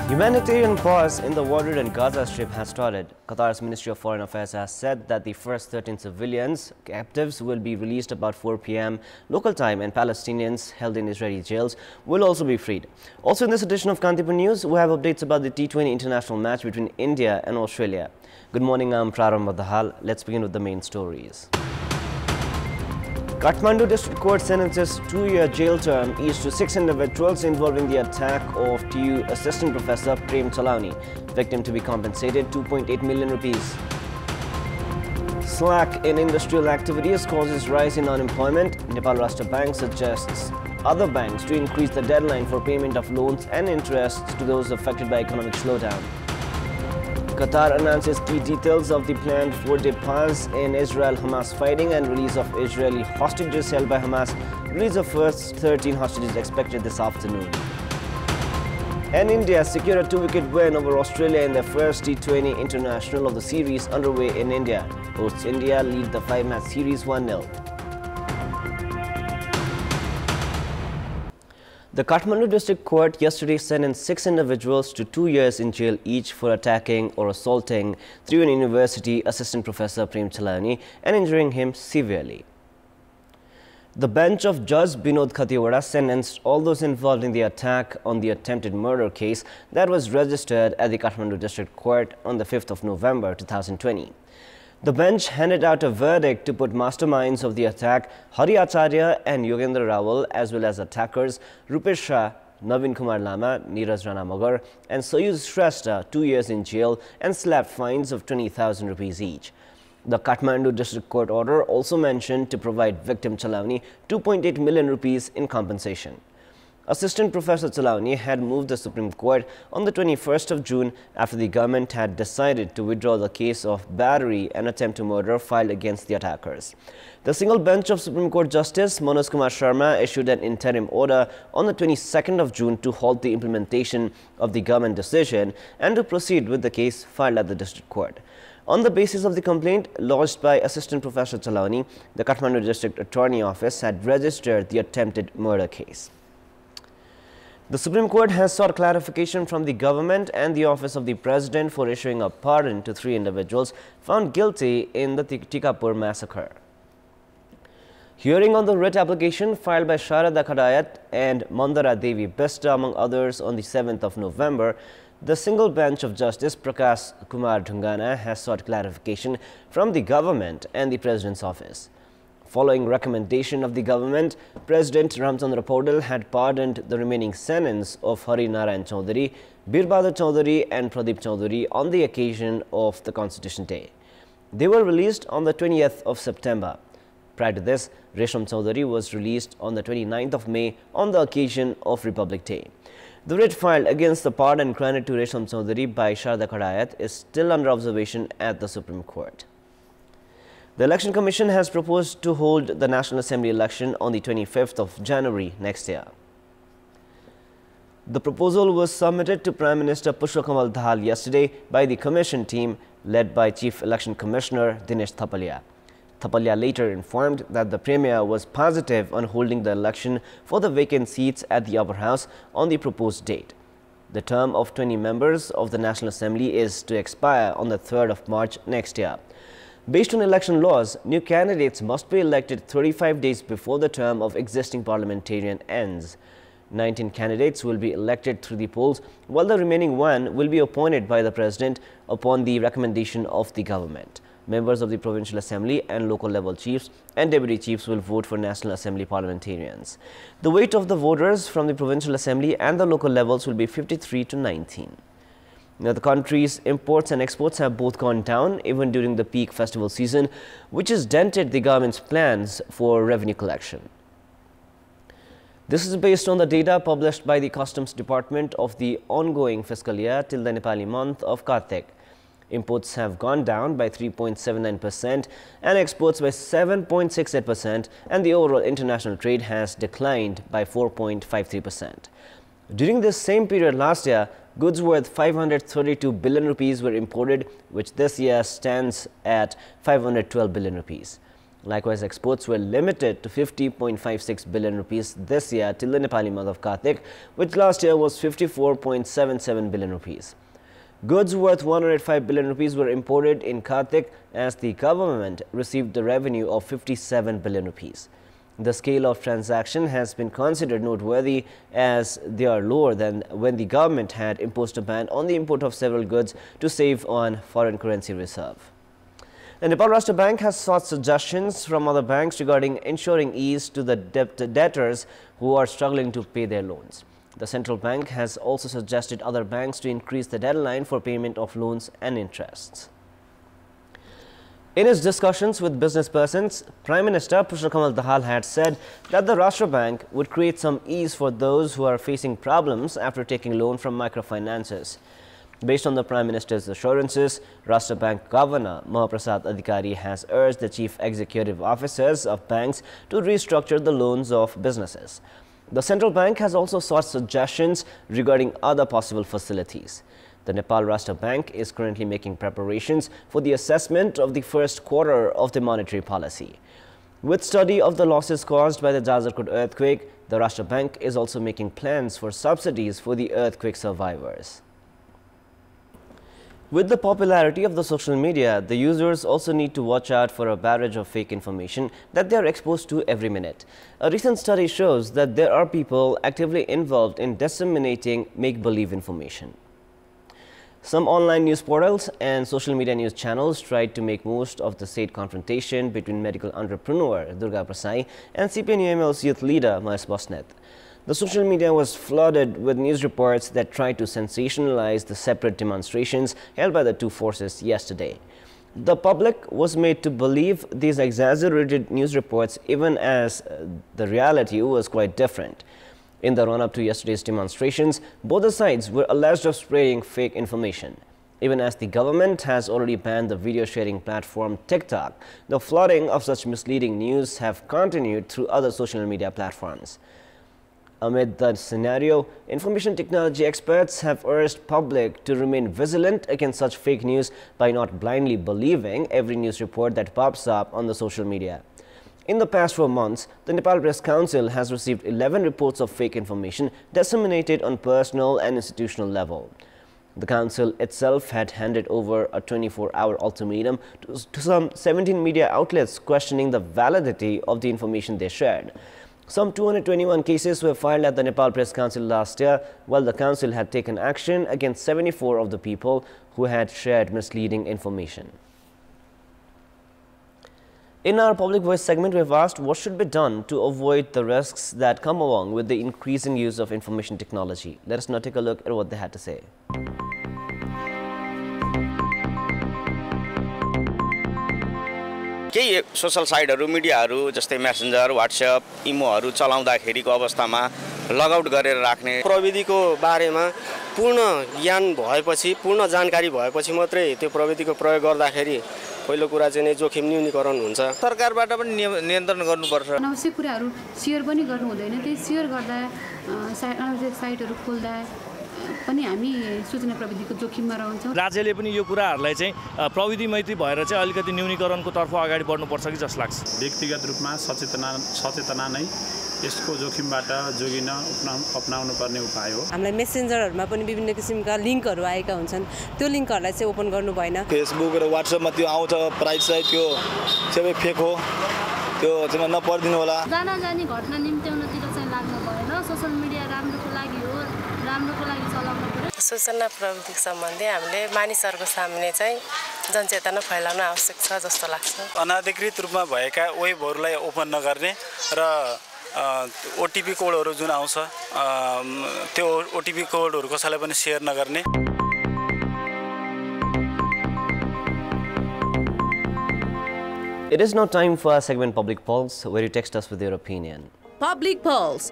Humanitarian pause in the war in Gaza Strip has started. Qatar's Ministry of Foreign Affairs has said that the first 13 civilians captives will be released about 4 p.m. local time, and Palestinians held in Israeli jails will also be freed. Also in this edition of Kantipur News, we have updates about the T20 international match between India and Australia. Good morning, I'm Prarambha Dahal. Let's begin with the main stories. Kathmandu District Court sentences 2-year jail term each to 6 individuals involving the attack of TU Assistant Professor Prem Chalani. Victim to be compensated 2.8 million rupees. Slack in industrial activities causes rise in unemployment. Nepal Rashtra Bank suggests other banks to increase the deadline for payment of loans and interests to those affected by economic slowdown. Qatar announces key details of the planned 4-day pause in Israel-Hamas fighting and release of Israeli hostages held by Hamas. Release of first 13 hostages expected this afternoon. And India secured a 2-wicket win over Australia in their first T20 international of the series underway in India. Hosts India lead the 5-match series 1-0. The Kathmandu District Court yesterday sentenced 6 individuals to 2 years in jail each for attacking or assaulting Triveni University Assistant Professor Prem Chalani and injuring him severely. The bench of Judge Binod Khatiwada sentenced all those involved in the attack on the attempted murder case that was registered at the Kathmandu District Court on the 5th of November 2020. The bench handed out a verdict to put masterminds of the attack, Hari Acharya and Yogendra Rawal, as well as attackers Rupesh Shah, Navin Kumar Lama, Neeraj Rana Magar and Soyuz Shrestha 2 years in jail and slapped fines of 20,000 rupees each. The Kathmandu District Court order also mentioned to provide victim Chalani 2.8 million rupees in compensation. Assistant Professor Chalani had moved the Supreme Court on the 21st of June after the government had decided to withdraw the case of battery and attempt to murder filed against the attackers. The single bench of Supreme Court Justice Manoj Kumar Sharma issued an interim order on the 22nd of June to halt the implementation of the government decision and to proceed with the case filed at the District Court. On the basis of the complaint lodged by Assistant Professor Chalani, the Kathmandu District Attorney Office had registered the attempted murder case. The Supreme Court has sought clarification from the government and the Office of the President for issuing a pardon to 3 individuals found guilty in the Tikapur massacre. Hearing on the writ application filed by Sharada Khadayat and Mandara Devi Bista among others on the 7th of November, the single bench of Justice Prakash Kumar Dhungana has sought clarification from the government and the President's office. Following recommendation of the government, President Ramchandra Paudel had pardoned the remaining sentence of Hari Narayan Chaudhary, Birbadur Chaudhary and Pradeep Chaudhary on the occasion of the Constitution Day. They were released on the 20th of September. Prior to this, Resham Chaudhary was released on the 29th of May on the occasion of Republic Day. The writ filed against the pardon granted to Resham Chaudhary by Sharada Khadayat is still under observation at the Supreme Court. The Election Commission has proposed to hold the National Assembly election on the 25th of January next year. The proposal was submitted to Prime Minister Pushpakamal Dahal yesterday by the Commission team led by Chief Election Commissioner Dinesh Thapalia. Thapalia later informed that the Premier was positive on holding the election for the vacant seats at the Upper House on the proposed date. The term of 20 members of the National Assembly is to expire on the 3rd of March next year. Based on election laws, new candidates must be elected 35 days before the term of existing parliamentarian ends. 19 candidates will be elected through the polls, while the remaining 1 will be appointed by the President upon the recommendation of the government. Members of the Provincial Assembly and local level chiefs and deputy chiefs will vote for National Assembly parliamentarians. The weight of the voters from the Provincial Assembly and the local levels will be 53 to 19. Now, the country's imports and exports have both gone down even during the peak festival season, which has dented the government's plans for revenue collection. This is based on the data published by the Customs Department of the ongoing fiscal year till the Nepali month of Kartik. Imports have gone down by 3.79% and exports by 7.68%, and the overall international trade has declined by 4.53%. During this same period last year, goods worth 532 billion rupees were imported, which this year stands at 512 billion rupees. Likewise, exports were limited to 50.56 billion rupees this year till the Nepali month of Kartik, which last year was 54.77 billion rupees. Goods worth 105 billion rupees were imported in Kartik as the government received the revenue of 57 billion rupees. The scale of transaction has been considered noteworthy as they are lower than when the government had imposed a ban on the import of several goods to save on foreign currency reserve. The Nepal Rashtra Bank has sought suggestions from other banks regarding ensuring ease to the debtors who are struggling to pay their loans. The central bank has also suggested other banks to increase the deadline for payment of loans and interests. In his discussions with business persons, Prime Minister Dahal had said that the Rashtra Bank would create some ease for those who are facing problems after taking loan from microfinances. Based on the Prime Minister's assurances, Rashtra Bank Governor Mahaprasad Adhikari has urged the chief executive officers of banks to restructure the loans of businesses. The central bank has also sought suggestions regarding other possible facilities. The Nepal Rashtra Bank is currently making preparations for the assessment of the first quarter of the monetary policy. With study of the losses caused by the Jajarkot earthquake, the Rashtra Bank is also making plans for subsidies for the earthquake survivors. With the popularity of the social media, the users also need to watch out for a barrage of fake information that they are exposed to every minute. A recent study shows that there are people actively involved in disseminating make-believe information. Some online news portals and social media news channels tried to make most of the state confrontation between medical entrepreneur Durga Prasai and CPN-UML's youth leader Mahesh Bosnet. The social media was flooded with news reports that tried to sensationalize the separate demonstrations held by the two forces yesterday. The public was made to believe these exaggerated news reports even as the reality was quite different. In the run-up to yesterday's demonstrations, both the sides were alleged of spreading fake information. Even as the government has already banned the video sharing platform TikTok, the flooding of such misleading news have continued through other social media platforms. Amid the scenario, information technology experts have urged public to remain vigilant against such fake news by not blindly believing every news report that pops up on the social media. In the past 4 months, the Nepal Press Council has received 11 reports of fake information disseminated on personal and institutional level. The council itself had handed over a 24-hour ultimatum to some 17 media outlets questioning the validity of the information they shared. Some 221 cases were filed at the Nepal Press Council last year, while the council had taken action against 74 of the people who had shared misleading information. In our Public Voice segment, we have asked what should be done to avoid the risks that come along with the increasing use of information technology. Let us now take a look at what they had to say. केही social साइटहरु मिडियाहरु जस्तै messenger WhatsApp इमोहरु चलाउँदाखेरिको अवस्थामा logout गरेर राख्ने प्रविधिको बारेमा पूर्ण ज्ञान भएपछि पूर्ण जानकारी भएपछि मात्रै त्यो प्रविधिको प्रयोग गर्दाखेरि पहिलो कुरा चाहिँ जोखिम न्यूनीकरण हुन्छ सरकारबाट पनि नियन्त्रण गर्नुपर्छ अनावश्यक कुराहरु शेयर पनि गर्नु हुँदैन त्यही शेयर गर्दा अनावश्यक साइटहरु खोल्दा पनि हामी सूचना प्रविधिको जोखिममा रहन्छौं राज्यले पनि यो कुराहरुलाई चाहिँ प्रविधि मैत्री भएर चाहिँ अलिकति न्यूनीकरणको तर्फ अगाडि बढ्नुपर्छ कि जस्तो लाग्छ व्यक्तिगत रूपमा सचेतना नै यसको जोखिमबाट जोगिन अपनाउनु पर्ने उपाय हो हामीलाई मेसेन्जरहरुमा पनि विभिन्न किसिमका लिंकहरु आएका हुन्छन् त्यो लिंकहरुलाई चाहिँ ओपन गर्नु भएन फेसबुक र व्हाट्सएपमा त्यो आउँछ प्राइस चाहिँ त्यो सबै फेक हो त्यो चाहिँ नपर्दिनु होला जानी घटना निम्त्याउनतिर चाहिँ लाग्नु भएन सोशल मिडिया राम्रोको लागि हो राम्रोको लागि चलाउनु पर्यो सूचना प्रविधिको सम्बन्धी हामीले मानिसहरुको सामने चाहिँ जनचेतना फैलाउन आवश्यक छ जस्तो लाग्छ अनाधिकृत रूपमा भएका वेबहरुलाई ओपन नगर्ने र ओटीपी कोडहरु जुन आउँछ त्यो ओटीपी कोडहरु कसैलाई पनि शेयर नगर्ने It is now time for our segment Public Pulse, where you text us with your opinion. Public Pulse.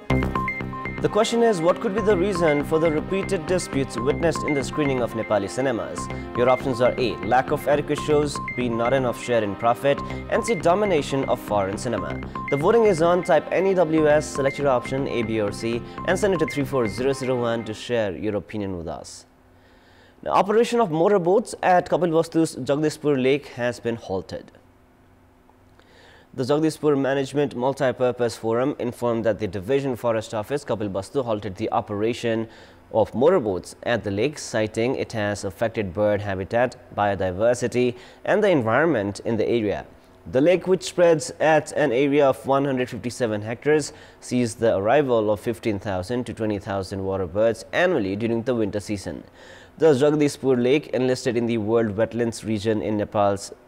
The question is, what could be the reason for the repeated disputes witnessed in the screening of Nepali cinemas? Your options are A. Lack of adequate shows, B. Not enough share in profit, and C. Domination of foreign cinema. The voting is on. Type NEWS, select your option A, B or C, and send it to 34001 to share your opinion with us. The operation of motorboats at Kapilvastu's Jagdishpur Lake has been halted. The Jagdishpur Management Multi-Purpose Forum informed that the Division Forest Office, Kapilvastu, halted the operation of motorboats at the lake, citing it has affected bird habitat, biodiversity and the environment in the area. The lake, which spreads at an area of 157 hectares, sees the arrival of 15,000 to 20,000 water birds annually during the winter season. The Jagdishpur Lake, enlisted in the World Wetlands region in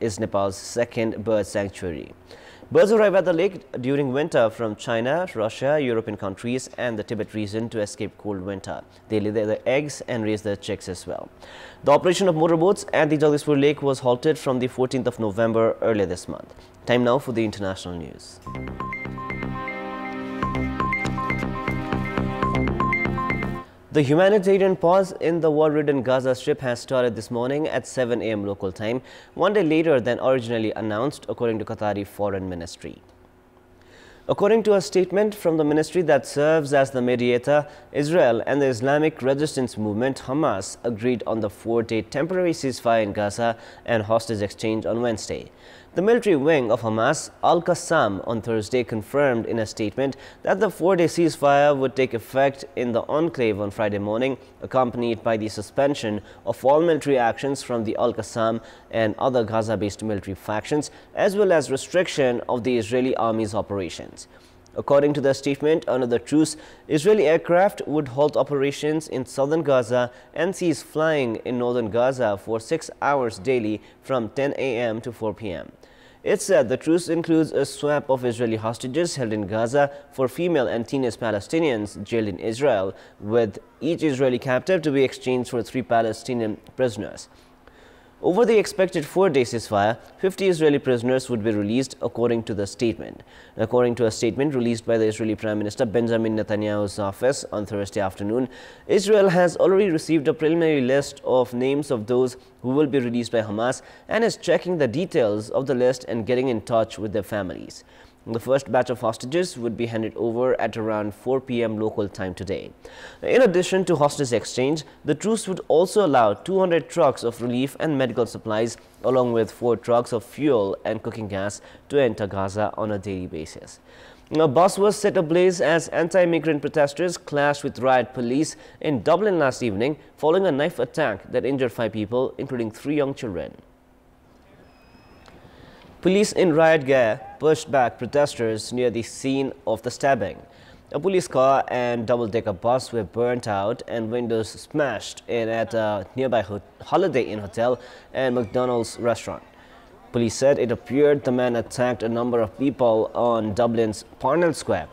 is Nepal's second bird sanctuary. Birds arrive at the lake during winter from China, Russia, European countries and the Tibet region to escape cold winter. They lay their eggs and raise their chicks as well. The operation of motorboats at the Jagdishpur Lake was halted from the 14th of November earlier this month. Time now for the international news. The humanitarian pause in the war-ridden Gaza Strip has started this morning at 7 a.m. local time, one day later than originally announced, according to Qatari Foreign Ministry. According to a statement from the ministry that serves as the mediator, Israel and the Islamic resistance movement Hamas agreed on the 4-day temporary ceasefire in Gaza and hostage exchange on Wednesday. The military wing of Hamas, Al-Qassam, on Thursday confirmed in a statement that the 4-day ceasefire would take effect in the enclave on Friday morning, accompanied by the suspension of all military actions from the Al-Qassam and other Gaza-based military factions, as well as restriction of the Israeli army's operations. According to the statement, under the truce, Israeli aircraft would halt operations in southern Gaza and cease flying in northern Gaza for 6 hours daily from 10 a.m. to 4 p.m. It said the truce includes a swap of Israeli hostages held in Gaza for female and teenage Palestinians jailed in Israel, with each Israeli captive to be exchanged for 3 Palestinian prisoners. Over the expected 4-day ceasefire, 50 Israeli prisoners would be released, according to the statement. According to a statement released by the Israeli Prime Minister Benjamin Netanyahu's office on Thursday afternoon, Israel has already received a preliminary list of names of those who will be released by Hamas and is checking the details of the list and getting in touch with their families. The first batch of hostages would be handed over at around 4 p.m. local time today. In addition to hostage exchange, the truce would also allow 200 trucks of relief and medical supplies, along with 4 trucks of fuel and cooking gas, to enter Gaza on a daily basis. A bus was set ablaze as anti-immigrant protesters clashed with riot police in Dublin last evening, following a knife attack that injured 5 people, including 3 young children. Police in riot gear pushed back protesters near the scene of the stabbing. A police car and double-decker bus were burnt out and windows smashed in at a nearby Holiday Inn hotel and McDonald's restaurant. Police said it appeared the man attacked a number of people on Dublin's Parnell Square.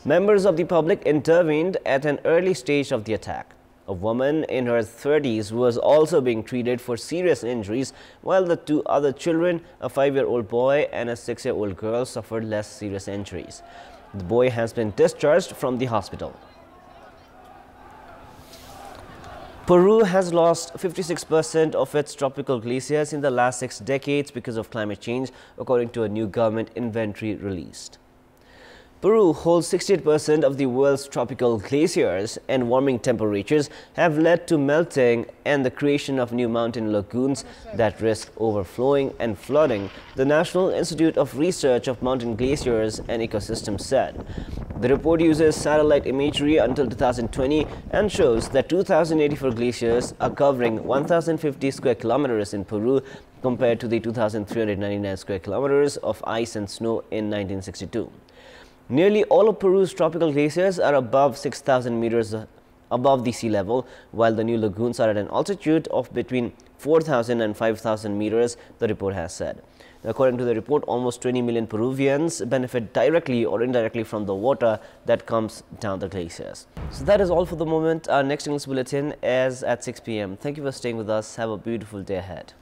Members of the public intervened at an early stage of the attack. A woman in her 30s was also being treated for serious injuries, while the 2 other children, a 5-year-old boy and a 6-year-old girl, suffered less serious injuries. The boy has been discharged from the hospital. Peru has lost 56% of its tropical glaciers in the last 6 decades because of climate change, according to a new government inventory released. Peru holds 68% of the world's tropical glaciers, and warming temperatures have led to melting and the creation of new mountain lagoons that risk overflowing and flooding, the National Institute of Research of Mountain Glaciers and Ecosystems said. The report uses satellite imagery until 2020 and shows that 2,084 glaciers are covering 1,050 square kilometers in Peru, compared to the 2,399 square kilometers of ice and snow in 1962. Nearly all of Peru's tropical glaciers are above 6,000 meters above the sea level, while the new lagoons are at an altitude of between 4,000 and 5,000 meters, the report has said. According to the report, almost 20 million Peruvians benefit directly or indirectly from the water that comes down the glaciers. So that is all for the moment. Our next news bulletin is at 6 p.m. Thank you for staying with us. Have a beautiful day ahead.